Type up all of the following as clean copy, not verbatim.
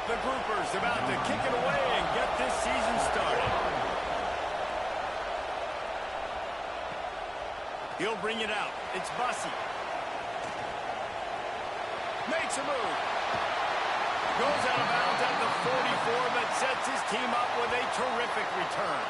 The Groupers about to kick it away and get this season started. He'll bring it out. It's Bussey. Makes a move. Goes out of bounds at the 44, but sets his team up with a terrific return.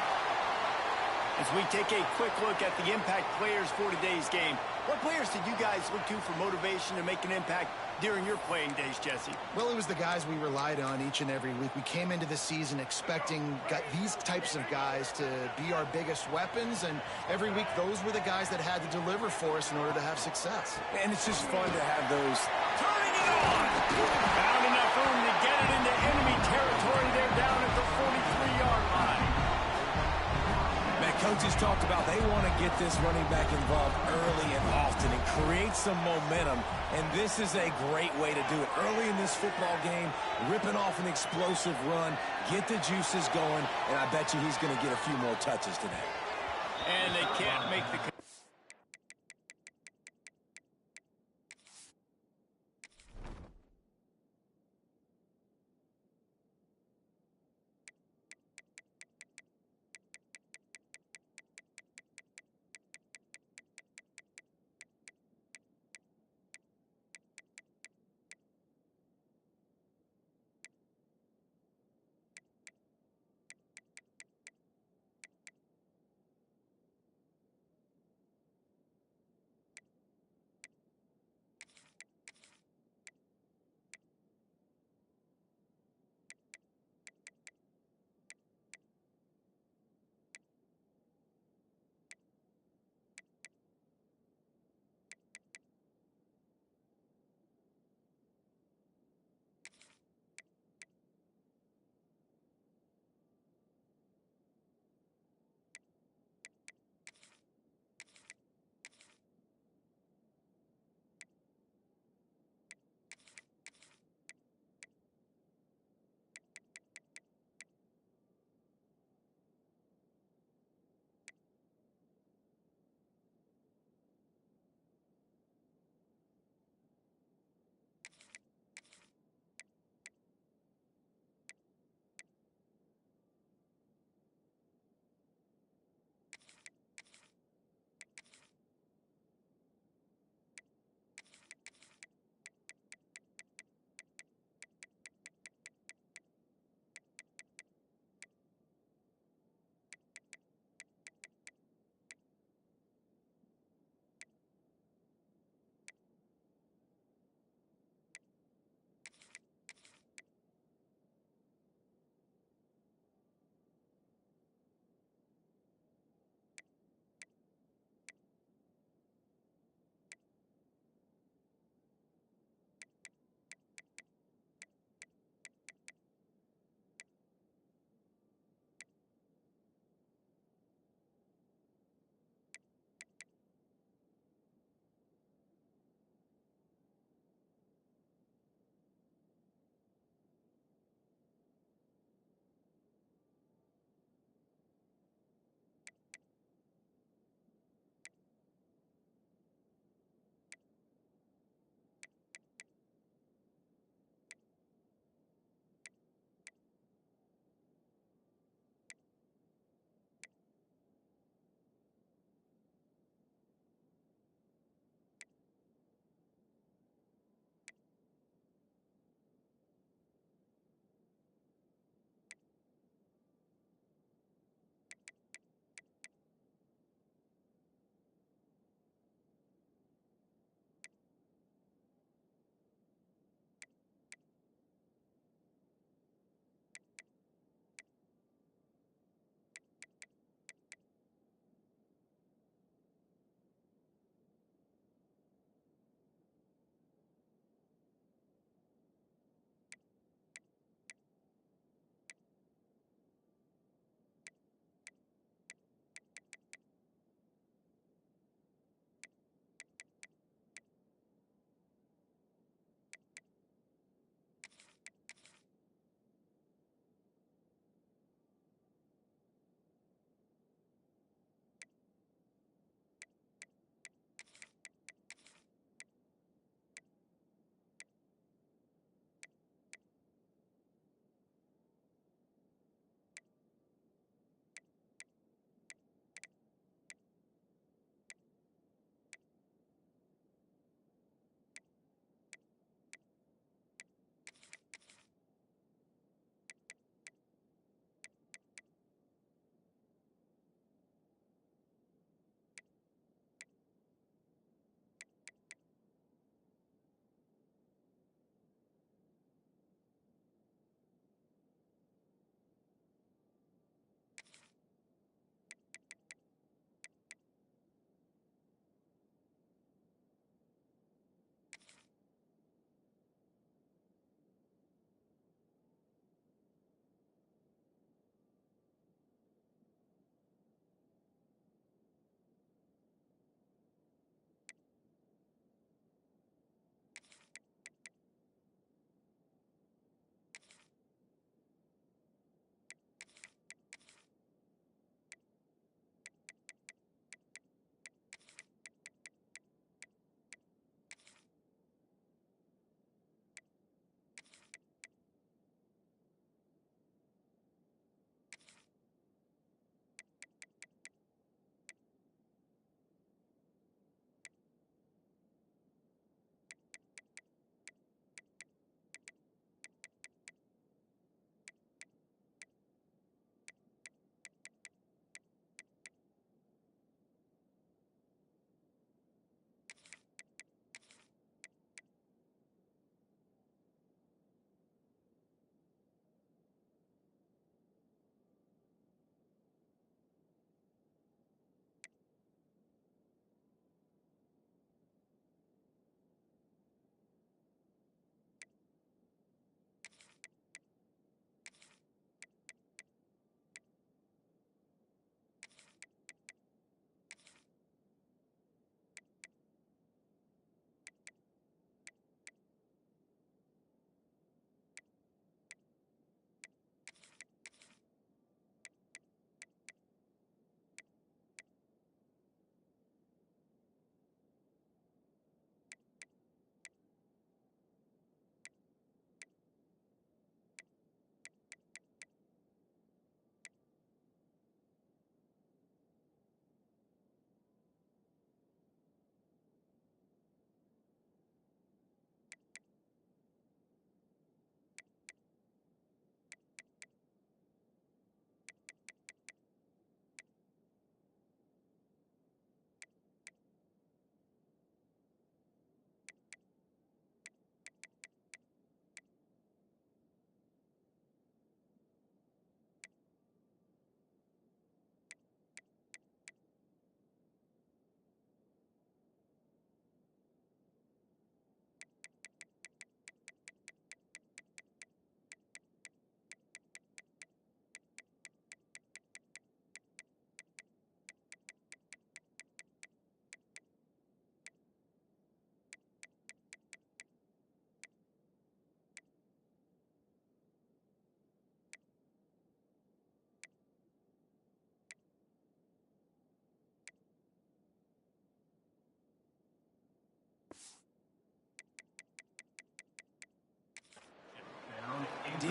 As we take a quick look at the impact players for today's game, what players did you guys look to for motivation to make an impact during your playing days, Jesse? Well, it was the guys we relied on each and every week. We came into the season expecting these types of guys to be our biggest weapons, and every week those were the guys that had to deliver for us in order to have success. And it's just fun to have those. Turning it on! Found enough room to get it into enemy territory. They're down at the 43-yard line. Coaches talked about they want to get this running back involved early and often and create some momentum, and this is a great way to do it. Early in this football game, ripping off an explosive run, get the juices going, and I bet you he's going to get a few more touches today. And they can't make the...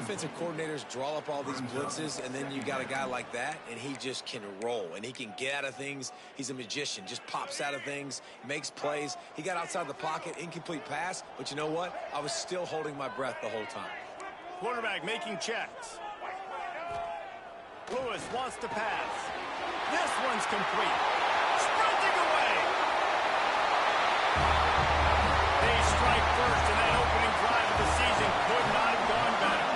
defensive coordinators draw up all these blitzes, and then you got a guy like that, and he just can roll, and he can get out of things. He's a magician, just pops out of things, makes plays. He got outside the pocket, incomplete pass, but you know what? I was still holding my breath the whole time. Quarterback making checks. Lewis wants to pass. This one's complete. Sprinting away. They strike first, and that opening drive of the season could not have gone better.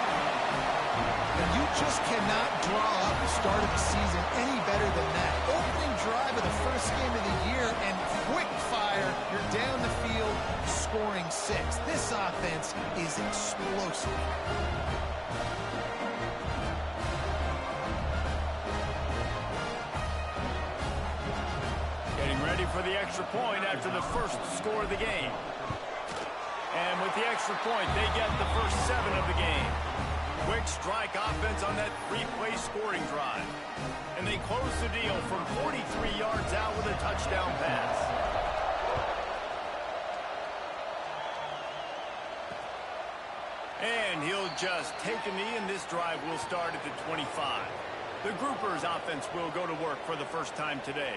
And you just cannot draw up the start of the season any better than that. Opening drive of the first game of the year, and quick fire. You're down the field, scoring 6. This offense is explosive. Ready for the extra point after the first score of the game. And with the extra point, they get the first 7 of the game. Quick strike offense on that 3-play scoring drive. And they close the deal from 43 yards out with a touchdown pass. And he'll just take a knee, and this drive will start at the 25. The Groupers offense will go to work for the first time today.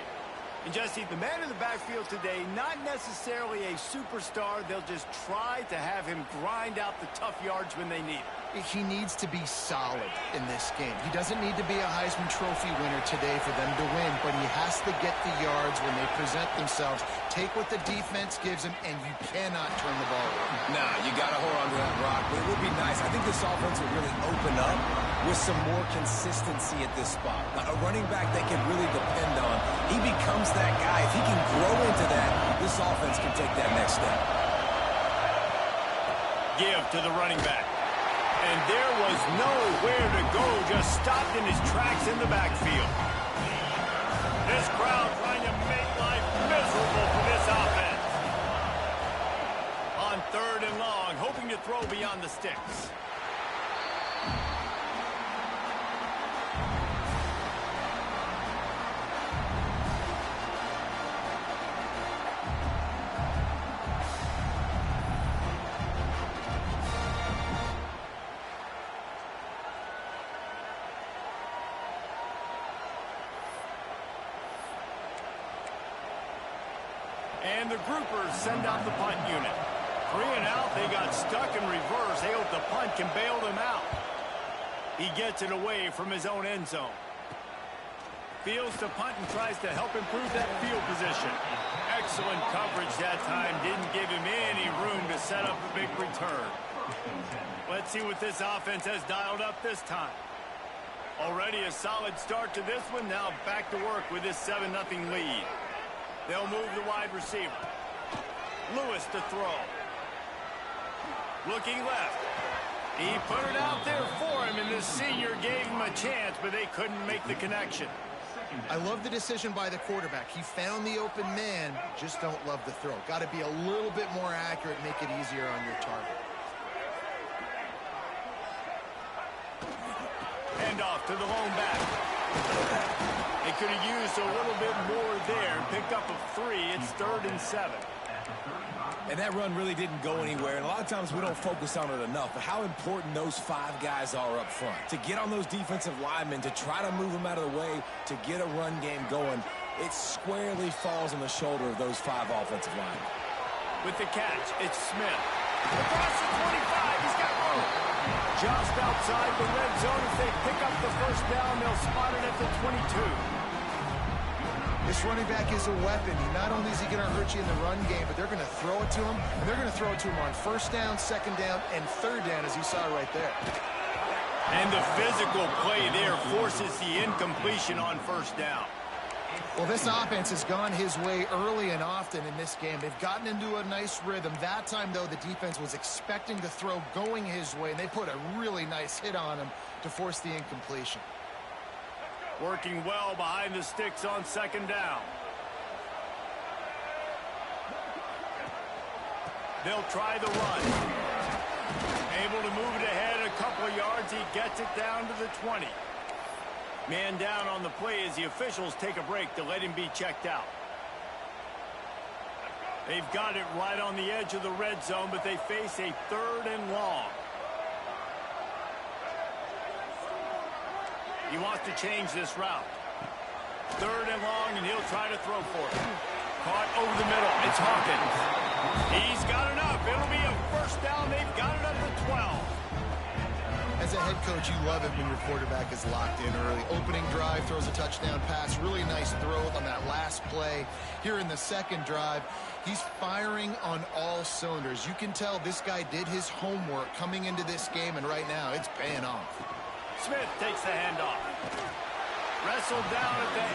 And Jesse, the man in the backfield today, not necessarily a superstar. They'll just try to have him grind out the tough yards when they need it. He needs to be solid in this game. He doesn't need to be a Heisman Trophy winner today for them to win, but he has to get the yards when they present themselves. Take what the defense gives him, and you cannot turn the ball over. Nah, you got to hold on to that rock. But it would be nice. I think this offense will really open up with some more consistency at this spot. A running back they can really depend on. He becomes that guy. If he can grow into that, this offense can take that next step. Give to the running back. And there was nowhere to go, just stopped in his tracks in the backfield. This crowd trying to make life miserable for this offense. On 3rd and long, hoping to throw beyond the sticks. And the Groupers send out the punt unit. 3 and out, they got stuck in reverse. They hope the punt can bail them out. He gets it away from his own end zone. Fields to punt and tries to help improve that field position. Excellent coverage that time. Didn't give him any room to set up a big return. Let's see what this offense has dialed up this time. Already a solid start to this one. Now back to work with this 7-0 lead. They'll move the wide receiver. Lewis to throw. Looking left. He put it out there for him, and the senior gave him a chance, but they couldn't make the connection. I love the decision by the quarterback. He found the open man, just don't love the throw. Got to be a little bit more accurate, make it easier on your target. Hand off to the lone back. They could have used a little bit more there. Pick up of 3. It's 3rd and 7. And that run really didn't go anywhere. And a lot of times we don't focus on it enough. But how important those 5 guys are up front. To get on those defensive linemen, to try to move them out of the way, to get a run game going, it squarely falls on the shoulder of those 5 offensive linemen. With the catch, it's Smith. Across the 25, he's got room. Just outside the red zone. If they pick up the first down, they'll spot it at the 22. This running back is a weapon. Not only is he going to hurt you in the run game, but they're going to throw it to him, and they're going to throw it to him on 1st down, 2nd down, and 3rd down, as you saw right there. And the physical play there forces the incompletion on 1st down. Well, this offense has gone his way early and often in this game. They've gotten into a nice rhythm. That time, though, the defense was expecting the throw going his way, and they put a really nice hit on him to force the incompletion. Working well behind the sticks on 2nd down. They'll try the run. Able to move it ahead a couple of yards. He gets it down to the 20. Man down on the play as the officials take a break to let him be checked out. They've got it right on the edge of the red zone, but they face a 3rd and long. He wants to change this route. 3rd and long, and he'll try to throw for it. Caught over the middle. It's Hawkins. He's got enough. It'll be a first down. They've got it up to 12. As a head coach, you love it when your quarterback is locked in early. Opening drive, throws a touchdown pass. Really nice throw on that last play. Here in the second drive, he's firing on all cylinders. You can tell this guy did his homework coming into this game, and right now it's paying off. Smith takes the handoff. Wrestled down at the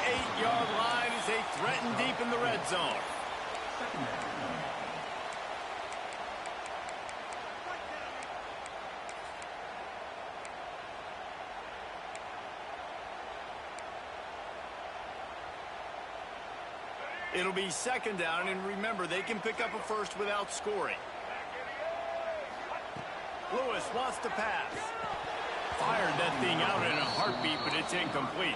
8-yard line as they threaten deep in the red zone. It'll be 2nd down, and remember, they can pick up a first without scoring. Lewis wants to pass. Fired that thing out in a heartbeat, but it's incomplete.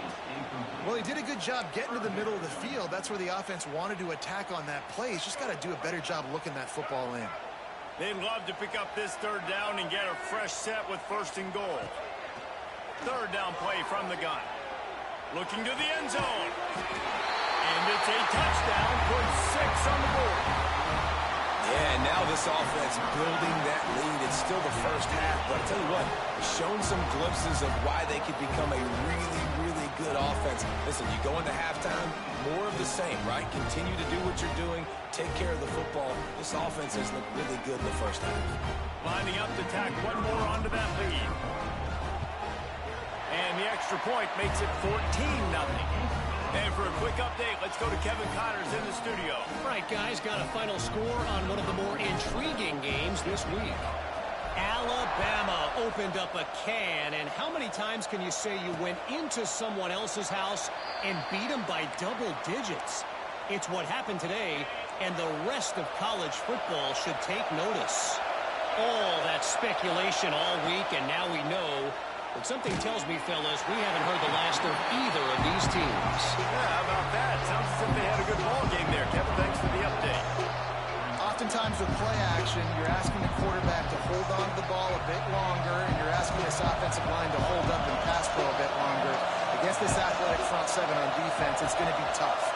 Well, he did a good job getting to the middle of the field. That's where the offense wanted to attack on that play. He's just got to do a better job looking that football in. They'd love to pick up this 3rd down and get a fresh set with 1st and goal. 3rd down play from the gun. Looking to the end zone. And it's a touchdown, puts 6 on the board. Yeah, and now this offense building that lead. It's still the first half, but I'll tell you what, shown some glimpses of why they could become a really, really good offense. Listen, you go into halftime, more of the same, right? Continue to do what you're doing, take care of the football. This offense has looked really good in the first half. Lining up to tack one more onto that lead. And the extra point makes it 14-0. And for a quick update, let's go to Kevin Connors in the studio. All right, guys, got a final score on one of the more intriguing games this week. Alabama opened up a can, and how many times can you say you went into someone else's house and beat them by double digits? It's what happened today, and the rest of college football should take notice. All that speculation all week, and now we know. But something tells me, fellas, we haven't heard the last of either of these teams. Yeah, how about that? Sounds as if they had a good ball game there. Kevin, thanks for the update. Oftentimes with play action, you're asking the quarterback to hold on to the ball a bit longer, and you're asking this offensive line to hold up and pass pro a bit longer. Against this athletic front seven on defense, it's going to be tough.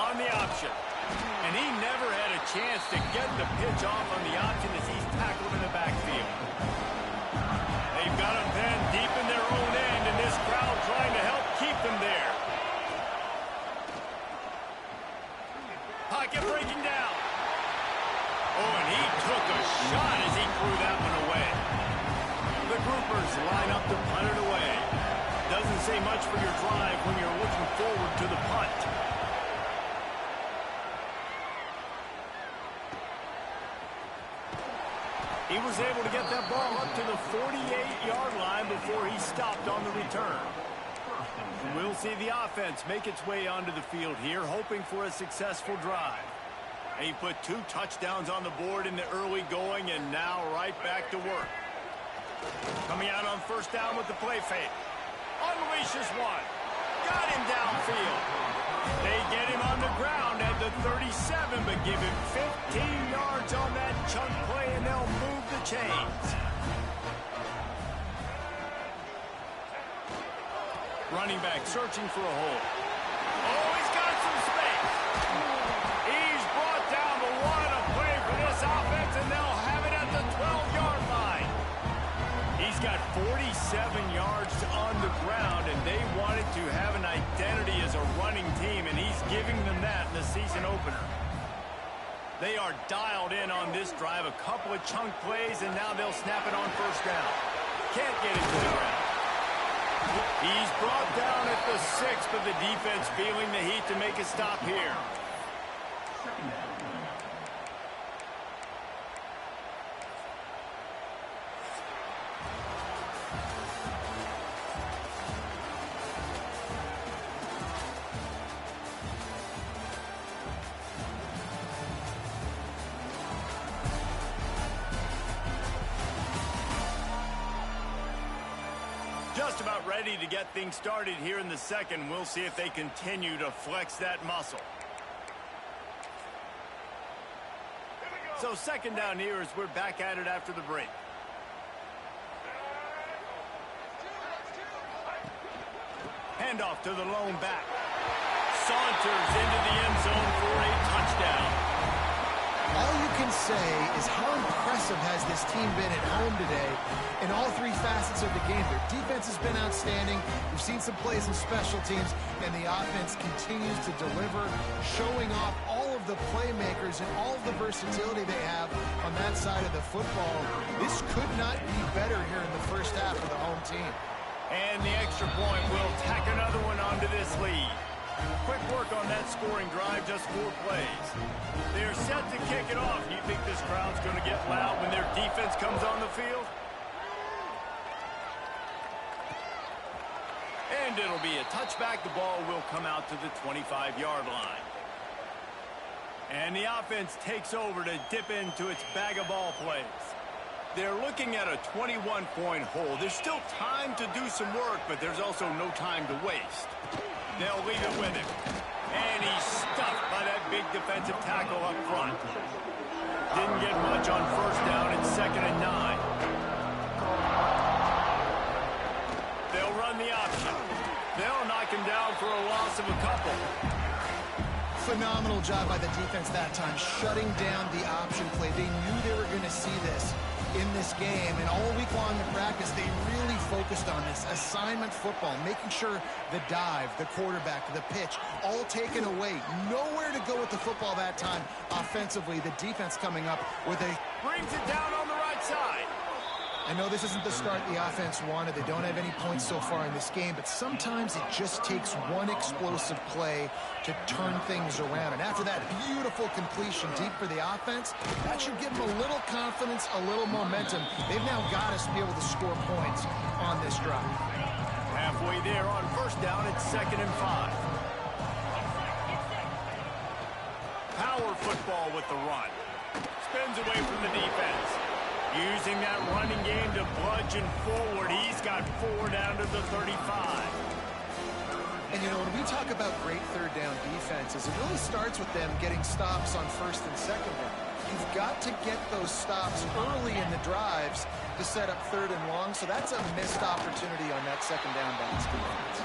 On the option. And he never had a chance to get the pitch off on the option as he's tackled in the backfield. They've got him pinned deep in their own end, and this crowd trying to help keep them there. Pocket breaking down. Oh, and he took a shot as he threw that one away. The groupers line up to punt it away. Doesn't say much for your drive when you're looking forward to the punt. He was able to get that ball up to the 48-yard line before he stopped on the return. We'll see the offense make its way onto the field here, hoping for a successful drive. He put 2 touchdowns on the board in the early going, and now right back to work. Coming out on 1st down with the play fake. Unleashes one. Got him downfield. They get him on the ground at the 37, but give him 15 yards on that chunk play, and they'll move the chains. Running back searching for a hole. Oh, he's got some space. He's brought down the one, a play for this offense, and they'll have it at the 12-yard line. He's got 47 yards on the ground, and they wanted to have an identity as a running team, and he's giving them that in the season opener. They are dialed in on this drive, a couple of chunk plays, and now they'll snap it on 1st down. Can't get it to the ground. He's brought down at the 6, but the defense feeling the heat to make a stop here. Just about ready to get things started here in the second. We'll see if they continue to flex that muscle. So 2nd down here as we're back at it after the break. Handoff to the lone back. Saunters into the end zone for a touchdown. All you can say is how impressive has this team been at home today in all three facets of the game. Their defense has been outstanding. We've seen some plays in special teams, and the offense continues to deliver, showing off all of the playmakers and all of the versatility they have on that side of the football. This could not be better here in the first half for the home team. And the extra point will tack another one onto this lead. Quick work on that scoring drive, just 4 plays. They're set to kick it off. Do you think this crowd's going to get loud when their defense comes on the field? And it'll be a touchback. The ball will come out to the 25-yard line. And the offense takes over to dip into its bag of ball plays. They're looking at a 21-point hole. There's still time to do some work, but there's also no time to waste. They'll leave it with him. And he's stuffed by that big defensive tackle up front. Didn't get much on first down. It's 2nd and 9. They'll run the option. They'll knock him down for a loss of a couple. Phenomenal job by the defense that time, shutting down the option play. They knew they were going to see this in this game, and all week long in practice, they really focused on this assignment football, making sure the dive, the quarterback, the pitch, all taken away. Nowhere to go with the football that time offensively. The defense coming up with a... Brings it down on the right side. I know this isn't the start the offense wanted. They don't have any points so far in this game, but sometimes it just takes one explosive play to turn things around. And after that beautiful completion deep for the offense, that should give them a little confidence, a little momentum. They've now got us to be able to score points on this drive. Halfway there on first down, it's 2nd and 5. Power football with the run. Spins away from the defense. Using that running game to bludgeon forward. He's got 4 down to the 35. And, you know, when we talk about great third down defenses, it really starts with them getting stops on first and second down. You've got to get those stops early in the drives to set up 3rd and long, so that's a missed opportunity on that second down by this defense.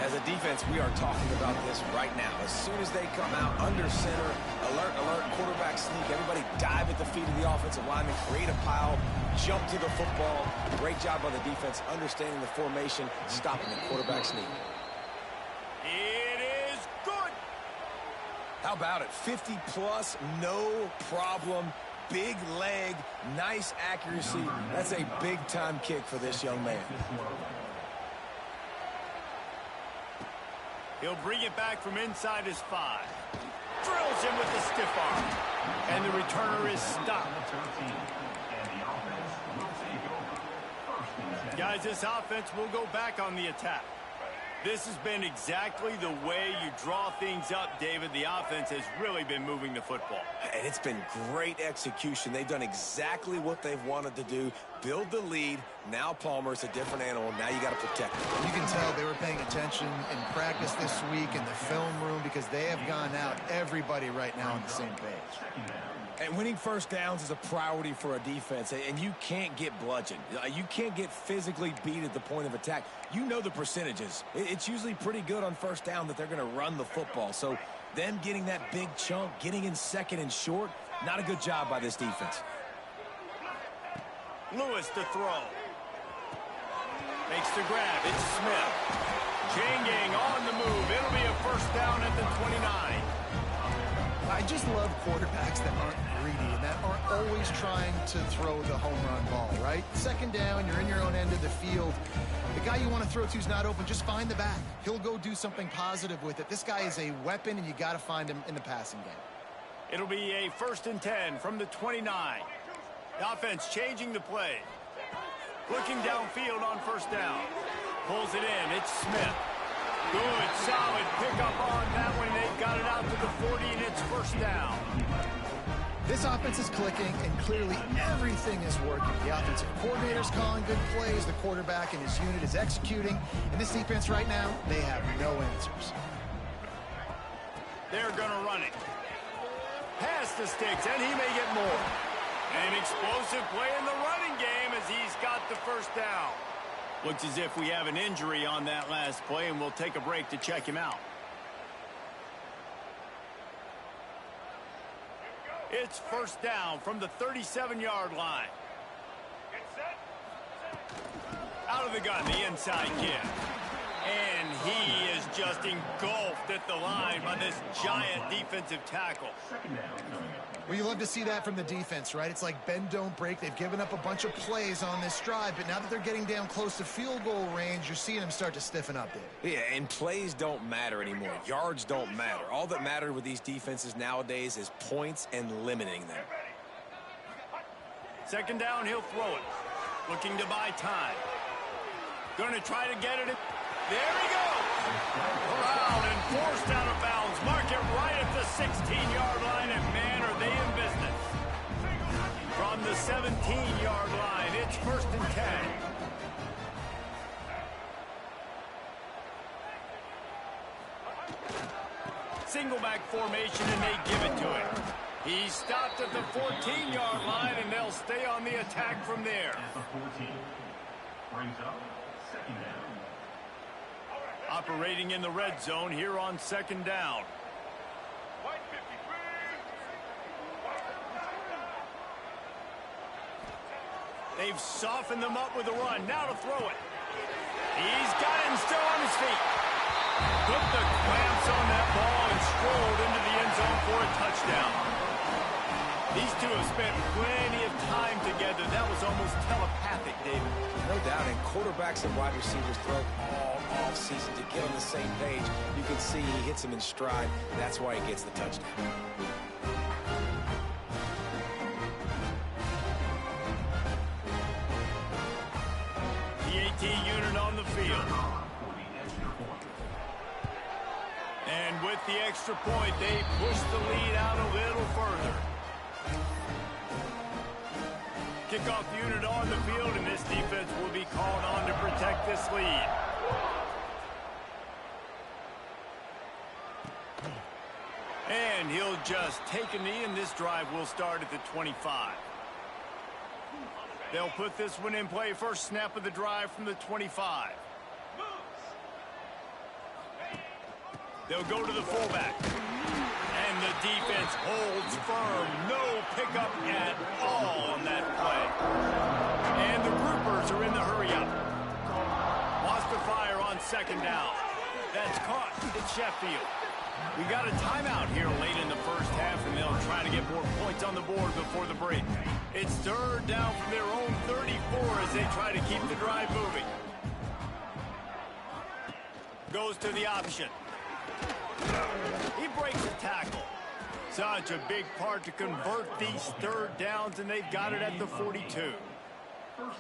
As a defense, we are talking about this right now. As soon as they come out under center, alert, alert, quarterback sneak, everybody dive at the feet of the offensive lineman, create a pile, jump to the football. Great job by the defense, understanding the formation, stopping the quarterback sneak. It is good. How about it? 50-plus, no problem. Big leg, nice accuracy. That's a big-time kick for this young man. He'll bring it back from inside his 5. Drills him with the stiff arm. And the returner is stopped. Guys, this offense will go back on the attack. This has been exactly the way you draw things up, David. The offense has really been moving the football. And it's been great execution. They've done exactly what they've wanted to do. Build the lead. Now Palmer's a different animal. Now you got to protect him. You can tell they were paying attention in practice this week in the film room because they have gone out, everybody right now on the same page. And winning first downs is a priority for a defense, and you can't get bludgeoned. You can't get physically beat at the point of attack. You know the percentages. It's usually pretty good on first down that they're going to run the football. So them getting that big chunk, getting in 2nd and short, not a good job by this defense. Lewis to throw. Makes the grab. It's Smith. Chain gang on the move. It'll be a first down at the 29. I just love quarterbacks that aren't greedy and that aren't always trying to throw the home run ball, right? 2nd down, you're in your own end of the field. The guy you want to throw to is not open. Just find the back. He'll go do something positive with it. This guy is a weapon, and you got to find him in the passing game. It'll be a 1st and 10 from the 29. The offense changing the play. Looking downfield on first down. Pulls it in. It's Smith. Good, solid pickup on that one. They've got it out to the 40, and it's first down. This offense is clicking, and clearly everything is working. The offensive coordinator's calling good plays. The quarterback and his unit is executing. And this defense right now, they have no answers. They're going to run it. Past the sticks, and he may get more. An explosive play in the running game as he's got the first down. Looks as if we have an injury on that last play, and we'll take a break to check him out. It's first down from the 37-yard line. Out of the gun, the inside kid. And he is just engulfed at the line by this giant defensive tackle. Well, you love to see that from the defense, right? It's like bend, don't break. They've given up a bunch of plays on this drive, but now that they're getting down close to field goal range, you're seeing them start to stiffen up there. Yeah, and plays don't matter anymore. Yards don't matter. All that matters with these defenses nowadays is points and limiting them. Second down, he'll throw it. Looking to buy time. Going to try to get it. There he goes. Corralled and forced out of bounds. Mark it right at the 16-yard line, and man, are they in business. From the 17-yard line, it's first and 10. Single back formation, and they give it to him. He stopped at the 14-yard line, and they'll stay on the attack from there. Brings up second down. Operating in the red zone here on second down. They've softened them up with a run. Now to throw it. He's got it and still on his feet. Put the clamps on that ball and strolled into the end zone for a touchdown. These two have spent plenty of time together. That was almost telepathic, David. No doubt, and quarterbacks and wide receivers throw all off-season to get on the same page. You can see he hits him in stride. That's why he gets the touchdown. The AT unit on the field. And with the extra point, they push the lead out a little further. Kickoff unit on the field, and this defense will be called on to protect this lead. And he'll just take a knee, and this drive will start at the 25. They'll put this one in play. First snap of the drive from the 25. They'll go to the fullback. And the defense holds firm. No pickup at all on that play. And the groupers are in the hurry-up. Wants to fire on second down. That's caught. It's Sheffield. We got a timeout here late in the first half, and they'll try to get more points on the board before the break. It's third down from their own 34 as they try to keep the drive moving. Goes to the option. He breaks the tackle. Such a big part to convert these third downs, and they've got it at the 42.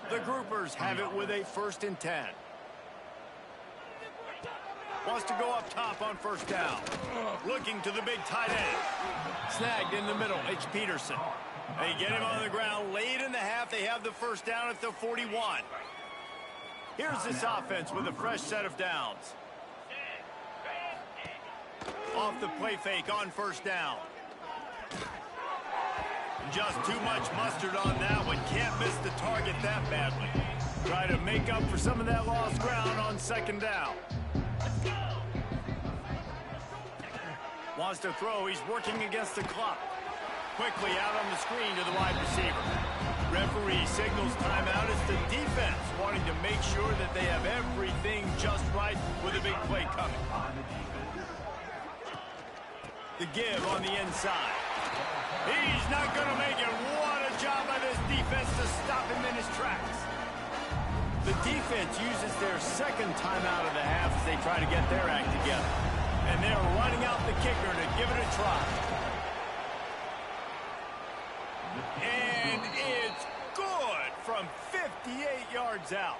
The groupers have it with a first and 10. Wants to go up top on first down. Looking to the big tight end. Snagged in the middle. It's Peterson. They get him on the ground late in the half. They have the first down at the 41. Here's this offense with a fresh set of downs. Off the play fake on first down. Just too much mustard on that one. Can't miss the target that badly. Try to make up for some of that lost ground on second down. Wants to throw. He's working against the clock. Quickly out on the screen to the wide receiver. Referee signals timeout. It's the defense wanting to make sure that they have everything just right with a big play coming. The give on the inside. He's not going to make it. What a job by this defense to stop him in his tracks. The defense uses their second timeout of the half as they try to get their act together. And they're running out the kicker to give it a try. And it's good from 58 yards out.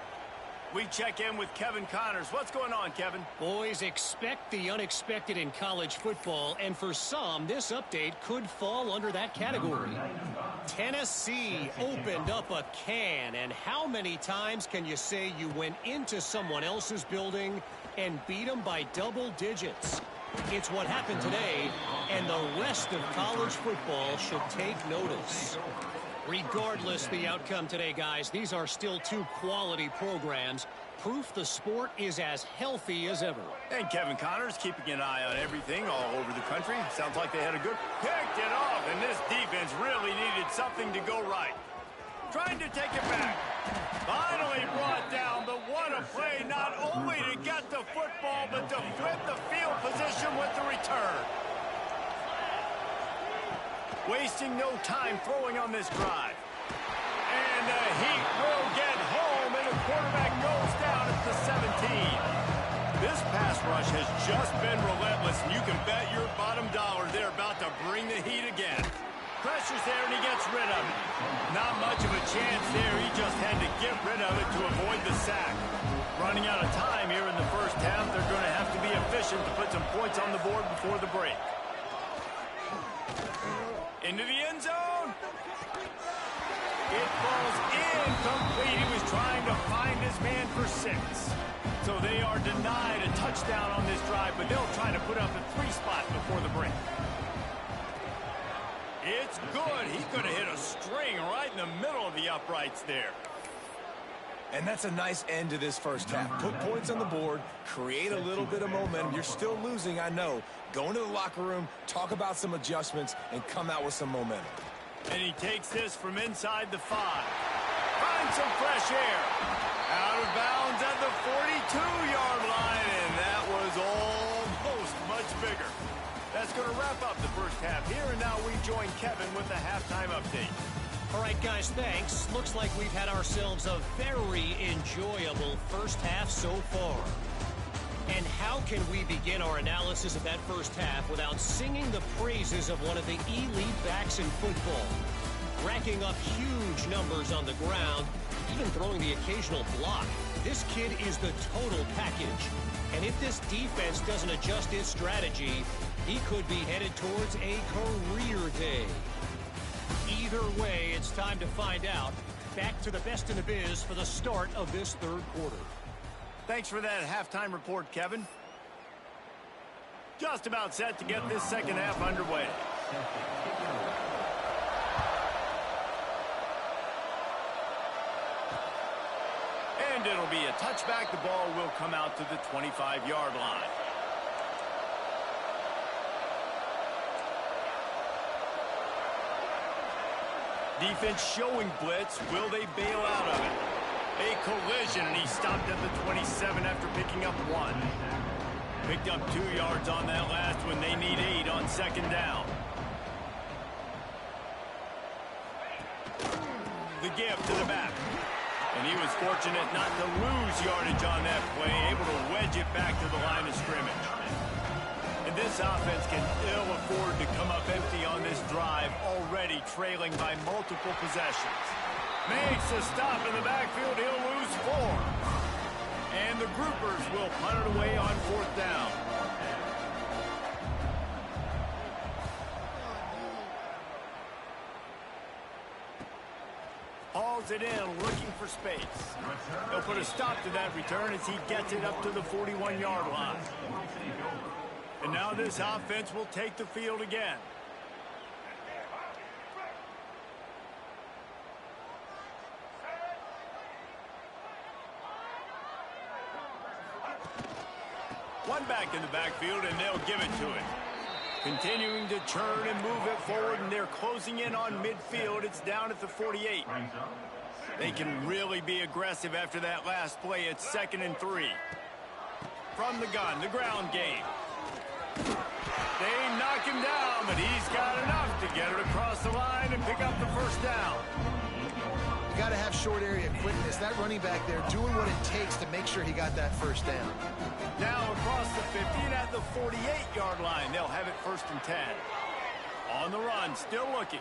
We check in with Kevin Connors. What's going on, Kevin? Boys, expect the unexpected in college football, and for some, this update could fall under that category. Tennessee opened up a can, and how many times can you say you went into someone else's building and beat them by double digits? It's what happened today, and the rest of college football should take notice. Regardless the outcome today, guys, these are still two quality programs proof the sport is as healthy as ever. And Kevin Connors keeping an eye on everything all over the country. Sounds like they had a good picked it off, and this defense really needed something to go right. Trying to take it back. Finally brought down, but what a play, not only to get the football, but to flip the field position with the return. Wasting no time throwing on this drive. And the Heat will get home, and the quarterback goes down at the 17. This pass rush has just been relentless, and you can bet your bottom dollar they're about to bring the heat again. Pressure's there, and he gets rid of it. Not much of a chance there. He just had to get rid of it to avoid the sack. Running out of time here in the first half, they're going to have to be efficient to put some points on the board before the break. Into the end zone. It falls incomplete. He was trying to find his man for 6. So they are denied a touchdown on this drive, but they'll try to put up a 3 spot before the break. It's good. He could have hit a string right in the middle of the uprights there. And that's a nice end to this first half. Put points on the board, create a little bit of momentum. You're still losing, I know. Go into the locker room, talk about some adjustments, and come out with some momentum. And he takes this from inside the 5. Finds some fresh air. Out of bounds at the 42-yard line, and that was almost much bigger. That's going to wrap up the first half here, and now we join Kevin with the halftime update. All right, guys, thanks. Looks like we've had ourselves a very enjoyable first half so far. And how can we begin our analysis of that first half without singing the praises of one of the elite backs in football? Racking up huge numbers on the ground, even throwing the occasional block. This kid is the total package. And if this defense doesn't adjust its strategy, he could be headed towards a career day. Either way, it's time to find out. Back to the best in the biz for the start of this third quarter. Thanks for that halftime report, Kevin. Just about set to get this second half underway. And it'll be a touchback. The ball will come out to the 25-yard line. Defense showing blitz. Will they bail out of it? A collision, and he stopped at the 27 after picking up 1. Picked up 2 yards on that last one. They need 8 on second down. The give to the back. And he was fortunate not to lose yardage on that play, able to wedge it back to the line of scrimmage. And this offense can ill afford to come up empty on this drive, already trailing by multiple possessions. Makes a stop in the backfield. He'll lose 4. And the groupers will punt it away on 4th down. Hauls it in, looking for space. He'll put a stop to that return as he gets it up to the 41-yard line. And now this offense will take the field again. One back in the backfield, and they'll give it to it. Continuing to churn and move it forward, and they're closing in on midfield. It's down at the 48. They can really be aggressive after that last play. It's 2nd and 3. From the gun, the ground game. They knock him down, but he's got enough to get it across the line and pick up the first down. You got to have short area quickness. That running back there doing what it takes to make sure he got that first down. Now across the 50 and at the 48-yard line. They'll have it 1st and 10. On the run, still looking.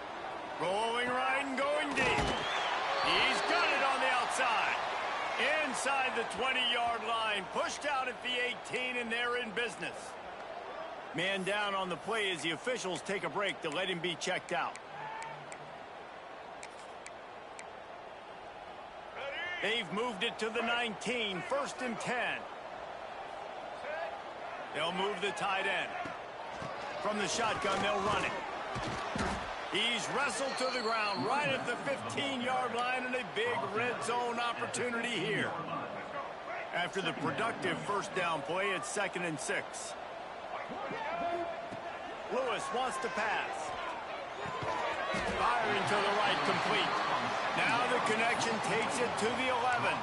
Rolling right and going deep. He's got it on the outside. Inside the 20-yard line. Pushed out at the 18, and they're in business. Man down on the play as the officials take a break to let him be checked out. They've moved it to the 19, 1st and 10. They'll move the tight end. From the shotgun, they'll run it. He's wrestled to the ground right at the 15-yard line, and a big red zone opportunity here. After the productive first down play, it's 2nd and 6. Lewis wants to pass. Firing to the right, complete. Now the connection takes it to the 11.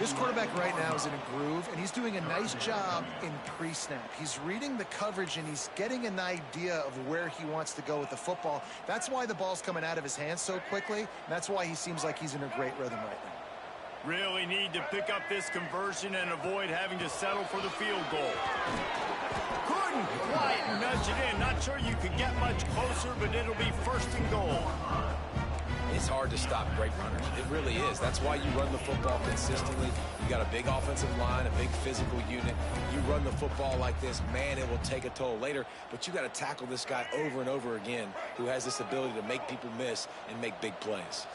This quarterback right now is in a groove, and he's doing a nice job in pre-snap. He's reading the coverage, and he's getting an idea of where he wants to go with the football. That's why the ball's coming out of his hands so quickly, and that's why he seems like he's in a great rhythm right now. Really need to pick up this conversion and avoid having to settle for the field goal. Couldn't quite nudge it in. Not sure you could get much closer, but it'll be 1st and goal. It's hard to stop great runners. It really is. That's why you run the football consistently. You got a big offensive line, a big physical unit. You run the football like this, man, it will take a toll later. But you got to tackle this guy over and over again who has this ability to make people miss and make big plays.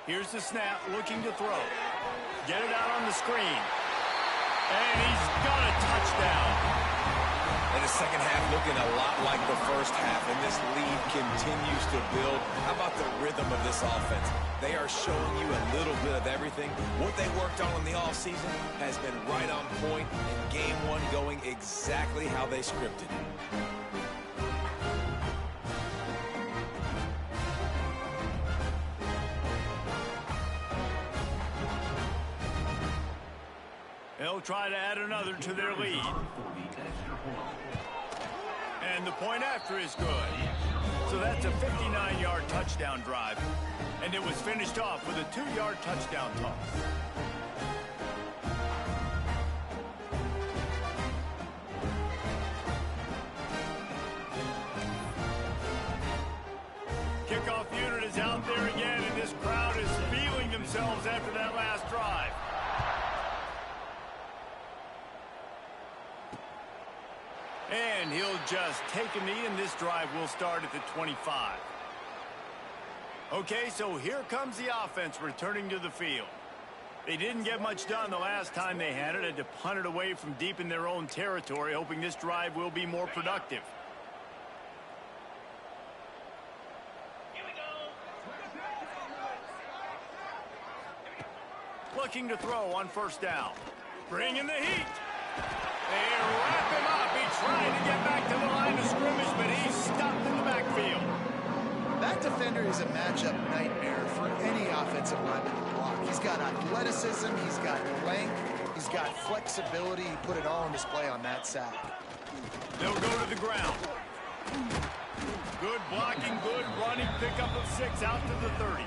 Here's the snap, looking to throw. Get it out on the screen. And he's got a touchdown. And the second half looking a lot like the first half, and this lead continues to build. How about the rhythm of this offense? They are showing you a little bit of everything. What they worked on in the offseason has been right on point, and game one going exactly how they scripted it. They'll try to add another to their lead. And the point after is good. So that's a 59-yard touchdown drive. And it was finished off with a 2-yard touchdown toss. Kickoff unit is out there again, and this crowd is feeling themselves after that last drive. And he'll just take a knee, and this drive will start at the 25. Okay, so here comes the offense returning to the field. They didn't get much done the last time they had it. Had to punt it away from deep in their own territory, hoping this drive will be more productive. Here we go. Looking to throw on 1st down. Bringing the heat. They wrap him up. He tried to get back to the line of scrimmage, but he's stopped in the backfield. That defender is a matchup nightmare for any offensive lineman to block. He's got athleticism, he's got length, he's got flexibility. He put it all on display on that sack. They'll go to the ground. Good blocking, good running, pickup of 6 out to the 30.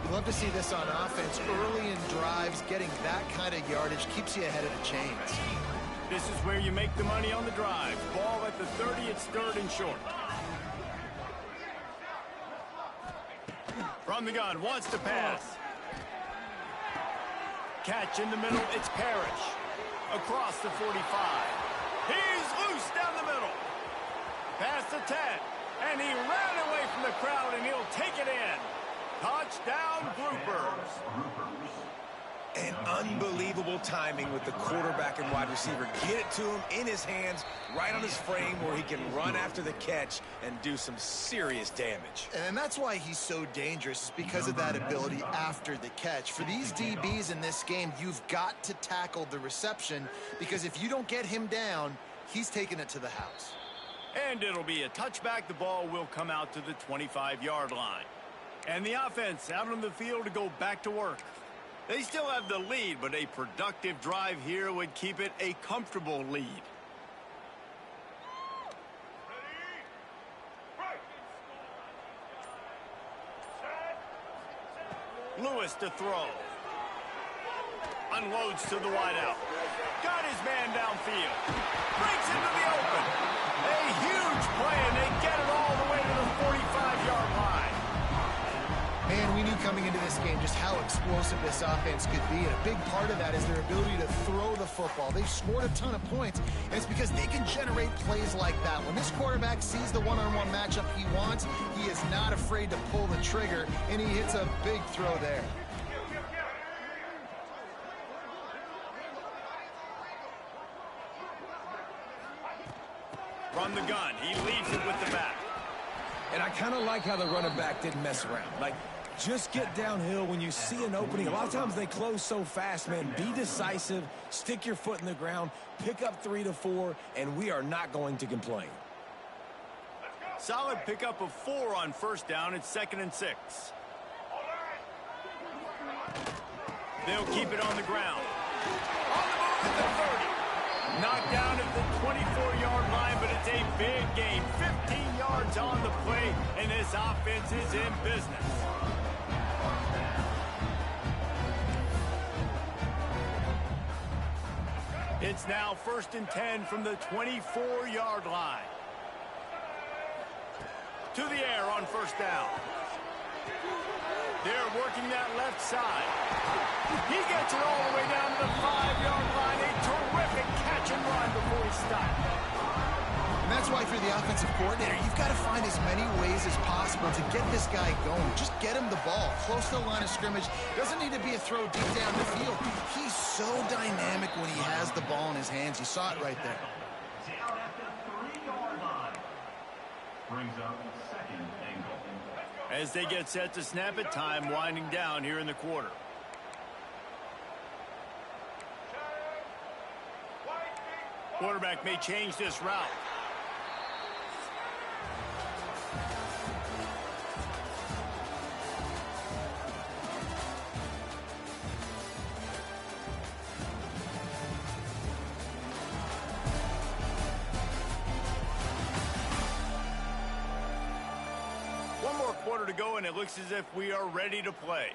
You love to see this on offense. Early in drives, getting that kind of yardage keeps you ahead of the chains. This is where you make the money on the drive. Ball at the 30, it's 3rd and short. From the gun, wants to pass. Catch in the middle, it's Parrish. Across the 45. He's loose down the middle. Past the 10. And he ran away from the crowd, and he'll take it in. Touchdown, Groupers. And unbelievable timing with the quarterback and wide receiver. Get it to him in his hands, right on his frame where he can run after the catch and do some serious damage. And that's why he's so dangerous, is because of that ability after the catch. For these DBs in this game, you've got to tackle the reception, because if you don't get him down, he's taking it to the house. And it'll be a touchback. The ball will come out to the 25-yard line. And the offense out on the field to go back to work. They still have the lead, but a productive drive here would keep it a comfortable lead. Lewis to throw. Unloads to the wideout. Got his man downfield. Breaks into the open. A huge play, and they get it all the way to the 45-yard line. Man, we knew coming into this game just how explosive this offense could be, and a big part of that is their ability to throw the football. They've scored a ton of points, and it's because they can generate plays like that. When this quarterback sees the one-on-one matchup he wants, he is not afraid to pull the trigger, and he hits a big throw there. From the gun, he leaves it with the back. And I kind of like how the running back didn't mess around. Like, just get downhill when you see an opening. A lot of times they close so fast, man. Be decisive, stick your foot in the ground, pick up 3 to 4, and we are not going to complain. Solid pickup of 4 on first down. It's 2nd and 6. They'll keep it on the ground. On the move at the 30. Knocked down at the 24-yard line, but it's a big gain. 15 yards on the play, and this offense is in business. It's now 1st and 10 from the 24-yard line. To the air on first down. They're working that left side. He gets it all the way down to the 5-yard line. A terrific catch and run before he stopped. And that's why, if you're the offensive coordinator, you've got to find as many ways as possible to get this guy going. Just get him the ball close to the line of scrimmage. Doesn't need to be a throw deep down the field. He's so dynamic when he has the ball in his hands. You saw it right there. Down at the 3-yard line. Brings up 2nd and goal. As they get set to snap it, time winding down here in the quarter. Quarterback may change this route. One more quarter to go, and it looks as if we are ready to play.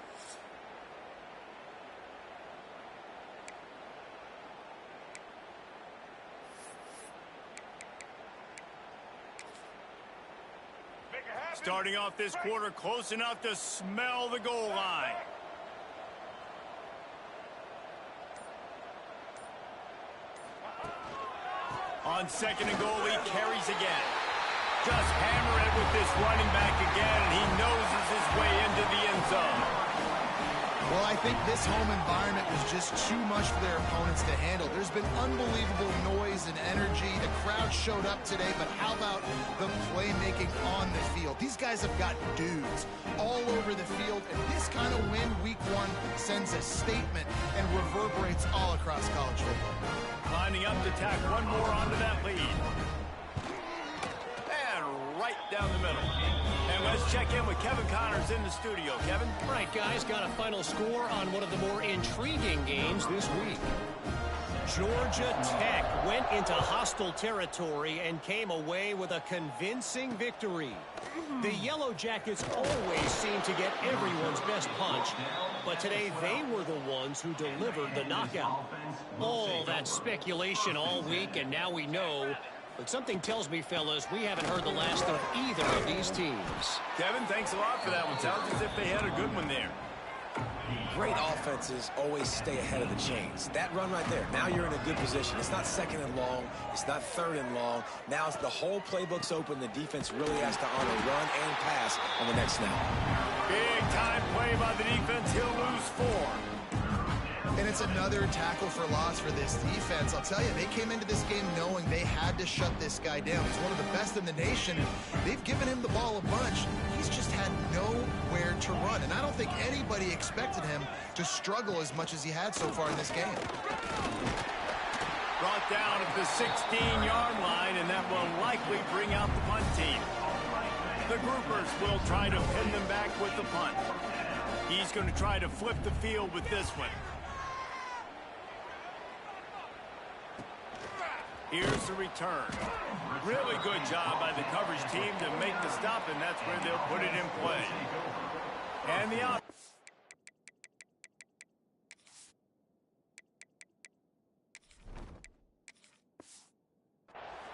Starting off this quarter close enough to smell the goal line. On 2nd and goal, he carries again. Just hammer it with this running back again, and he noses his way into the end zone. Well, I think this home environment was just too much for their opponents to handle. There's been unbelievable noise and energy. The crowd showed up today, but how about the playmaking on the field? These guys have got dudes all over the field, and this kind of win week 1 sends a statement and reverberates all across college football. Lining up to tack one more onto that lead. And right down the middle. And let's check in with Kevin Connors in the studio. Kevin? All right, guys, got a final score on one of the more intriguing games this week. Georgia Tech went into hostile territory and came away with a convincing victory. The Yellow Jackets always seem to get everyone's best punch, but today they were the ones who delivered the knockout. All that speculation all week, and now we know. But something tells me, fellas, we haven't heard the last of either of these teams. Kevin, thanks a lot for that one. Sounds as if they had a good one there. Great offenses always stay ahead of the chains. That run right there, now you're in a good position. It's not 2nd and long. It's not 3rd and long. Now the whole playbook's open. The defense really has to honor run and pass on the next snap. Big time play by the defense. He'll lose 4. And it's another tackle for loss for this defense. I'll tell you, they came into this game knowing they had to shut this guy down. He's one of the best in the nation. They've given him the ball a bunch. He's just had nowhere to run. And I don't think anybody expected him to struggle as much as he had so far in this game. Brought down at the 16-yard line, and that will likely bring out the punt team. The groupers will try to pin them back with the punt. He's going to try to flip the field with this one. Here's the return. Really good job by the coverage team to make the stop, and that's where they'll put it in play. And the op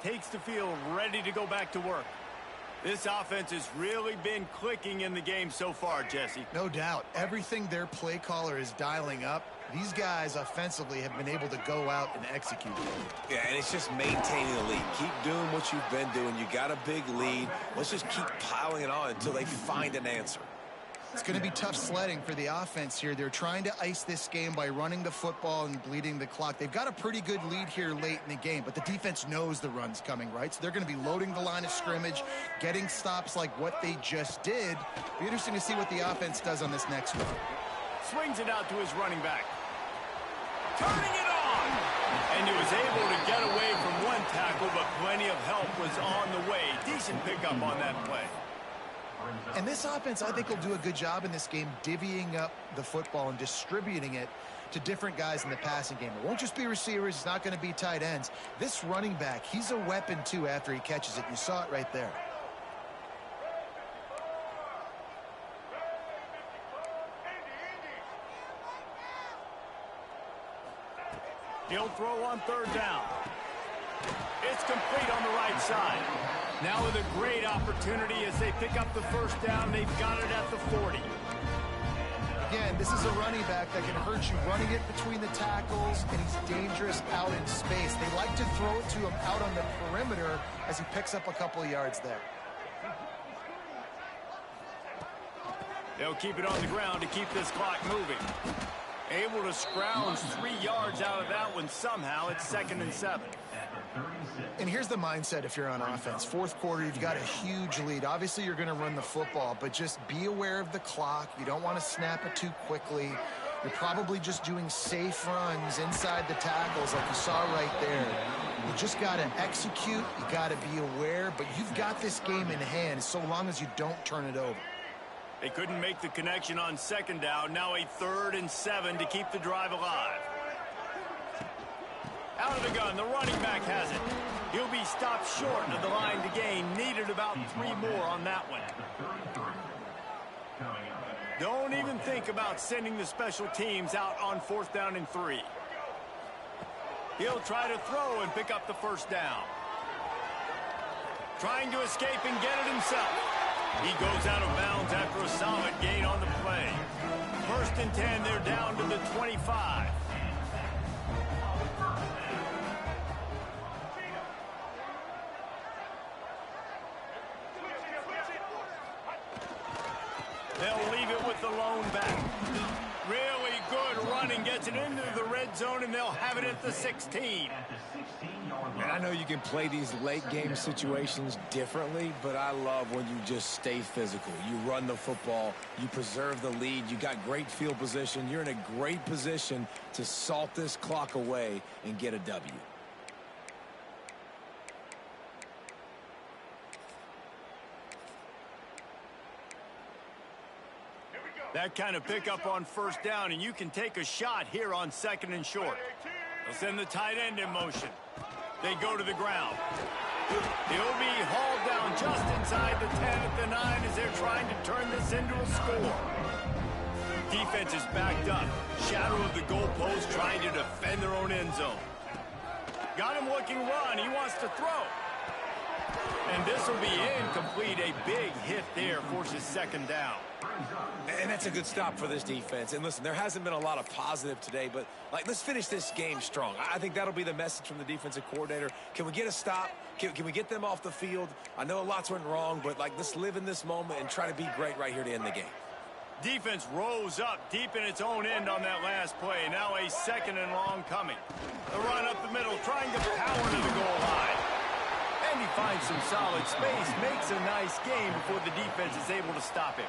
takes the field, ready to go back to work. This offense has really been clicking in the game so far, Jesse. No doubt. Everything their play caller is dialing up, these guys offensively have been able to go out and execute. Yeah, and it's just maintaining the lead. Keep doing what you've been doing. You got a big lead. Let's just keep piling it on until they find an answer. It's going to be tough sledding for the offense here. They're trying to ice this game by running the football and bleeding the clock. They've got a pretty good lead here late in the game, but the defense knows the run's coming, right? So they're going to be loading the line of scrimmage, getting stops like what they just did. Be interesting to see what the offense does on this next one. Swings it out to his running back. Turning it on! And he was able to get away from one tackle, but plenty of help was on the way. Decent pickup on that play. And this offense, I think, will do a good job in this game divvying up the football and distributing it to different guys in the passing game. It won't just be receivers. It's not going to be tight ends. This running back, he's a weapon, too, after he catches it. You saw it right there. He'll throw on third down. It's complete on the right side. Now with a great opportunity as they pick up the first down. They've got it at the 40. Again, this is a running back that can hurt you running it between the tackles, and he's dangerous out in space. They like to throw it to him out on the perimeter as he picks up a couple of yards there. They'll keep it on the ground to keep this clock moving. Able to scrounge 3 yards out of that one somehow. It's 2nd and 7. And here's the mindset if you're on offense. Fourth quarter, you've got a huge lead. Obviously, you're going to run the football, but just be aware of the clock. You don't want to snap it too quickly. You're probably just doing safe runs inside the tackles like you saw right there. You just got to execute. You got to be aware, but you've got this game in hand so long as you don't turn it over. They couldn't make the connection on 2nd down. Now a 3rd and 7 to keep the drive alive. Out of the gun, the running back has it. He'll be stopped short of the line to gain. Needed about 3 more on that one. Don't even think about sending the special teams out on 4th down and 3. He'll try to throw and pick up the first down. Trying to escape and get it himself. He goes out of bounds after a solid gain on the play. 1st and 10, they're down to the 25. They'll leave it with the lone back. Really good running, gets it into the red zone, and they'll have it at the 16. And I know you can play these late game situations differently, but I love when you just stay physical. You run the football, you preserve the lead, you got great field position. You're in a great position to salt this clock away and get a W. That kind of pickup on 1st down, and you can take a shot here on 2nd and short. They'll send the tight end in motion. They go to the ground. He'll be hauled down just inside the 10 at the 9 as they're trying to turn this into a score. Defense is backed up. Shadow of the goalpost trying to defend their own end zone. Got him looking run. He wants to throw. And this will be incomplete. A big hit there forces 2nd down. And that's a good stop for this defense. And listen, there hasn't been a lot of positive today, but let's finish this game strong. I think that'll be the message from the defensive coordinator. Can we get a stop? Can we get them off the field? I know a lot's went wrong, but let's live in this moment and try to be great right here to end the game. Defense rose up deep in its own end on that last play. Now a 2nd and long coming. The run up the middle, trying to power to the goal line. And he finds some solid space, makes a nice game before the defense is able to stop him.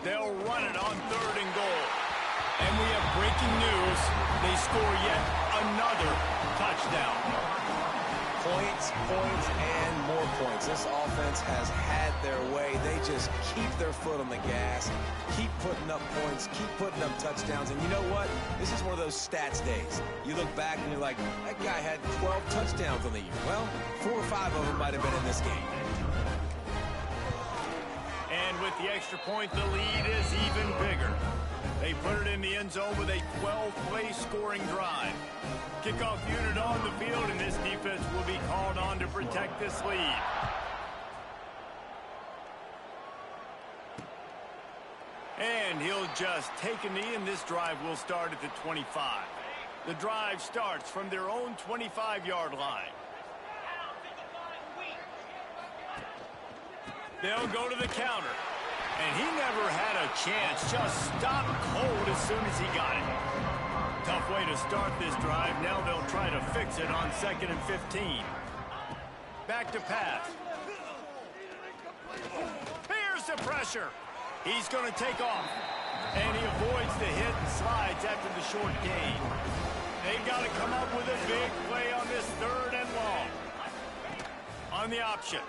They'll run it on 3rd and goal. And we have breaking news. They score yet another touchdown. Points, points, and more points. This offense has had their way. They just keep their foot on the gas, keep putting up points, keep putting up touchdowns. And you know what? This is one of those stats days. You look back and you're like, that guy had 12 touchdowns on the year. Well, 4 or 5 of them might have been in this game. the extra point, the lead is even bigger. They put it in the end zone with a 12-play scoring drive. Kickoff unit on the field, and this defense will be called on to protect this lead. And he'll just take a knee, and this drive will start at the 25. The drive starts from their own 25-yard line. They'll go to the counter. And he never had a chance. Just stopped cold as soon as he got it. Tough way to start this drive. Now they'll try to fix it on 2nd and 15. Back to pass. Here's the pressure. He's going to take off. And he avoids the hit and slides after the short gain. They've got to come up with a big play on this 3rd and long. On the option.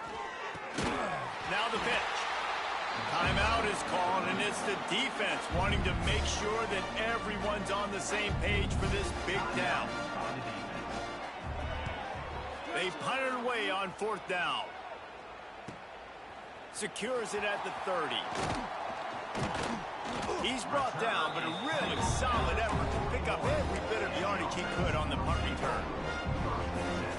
Now the pitch. Timeout is called, and it's the defense wanting to make sure that everyone's on the same page for this big down. They punt it away on 4th down. Secures it at the 30. He's brought down, but a really solid effort to pick up every bit of yardage he could on the punt return.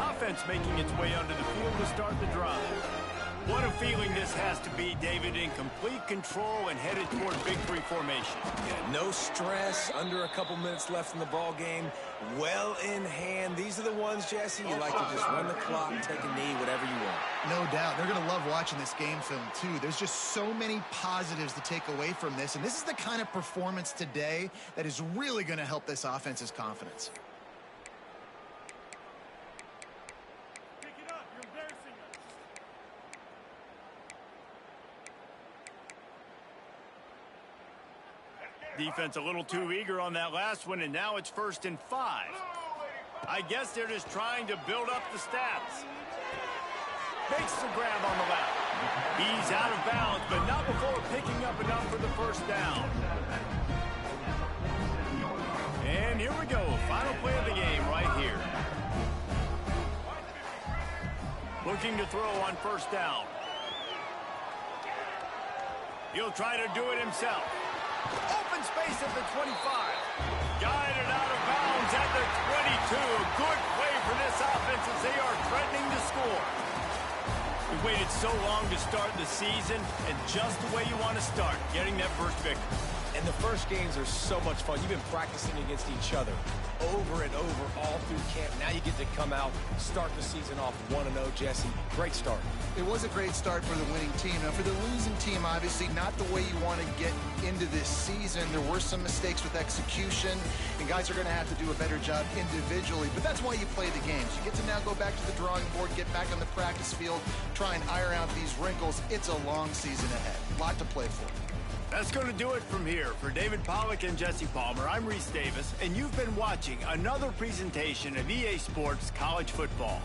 Offense making its way onto the field to start the drive. What a feeling this has to be, David, in complete control and headed toward victory formation. Yeah, no stress, under a couple minutes left in the ball game, well in hand. These are the ones, Jesse, you like to just run the clock, take a knee, whatever you want. No doubt. They're going to love watching this game film, too. There's just so many positives to take away from this, and this is the kind of performance today that is really going to help this offense's confidence. Defense a little too eager on that last one, and now it's 1st and 5. I guess they're just trying to build up the stats. Makes the grab on the left. He's out of bounds, but not before picking up enough for the 1st down. And here we go, final play of the game right here. Looking to throw on 1st down. He'll try to do it himself. Open space at the 25. Guided out of bounds at the 22. Good play for this offense as they are threatening to score. We waited so long to start the season, and just the way you want to start, getting that first victory. And the first games are so much fun. You've been practicing against each other over and over all through camp. Now you get to come out, start the season off 1-0, Jesse. Great start. It was a great start for the winning team. Now, for the losing team, obviously, not the way you want to get into this season. There were some mistakes with execution, and guys are going to have to do a better job individually. But that's why you play the games. You get to now go back to the drawing board, get back on the practice field, try and iron out these wrinkles. It's a long season ahead. A lot to play for. That's going to do it from here. For David Pollack and Jesse Palmer, I'm Reese Davis, and you've been watching another presentation of EA Sports College Football.